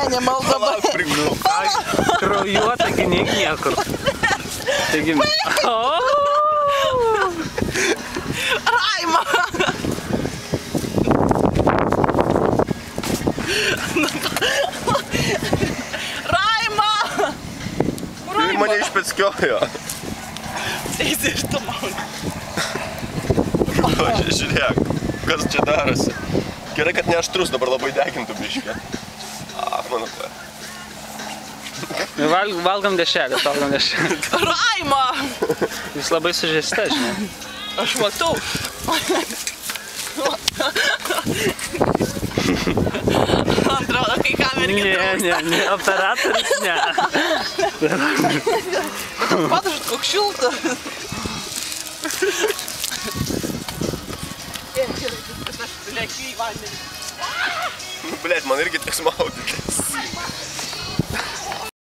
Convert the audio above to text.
Animal dabar. Kraujuota, taigi niekur. Taigi... Raima! Raima! Tai mane išpeckiojo. Eisi ir tu man. Žiūrėk, kas čia darosi. Gerai, kad ne aštrus, dabar labai degintų biškį. Mano ką. Valgom dešelį, valgom dešelį. Raima! Jūs labai sužeista, žinai. Aš matau. Atrodo, kai kamerį trūksta. Ne, operatorius ne. Padažut, koks šiltas. Gerai, aš lekiu į vandenį. Blet, man irgi teks maudytis.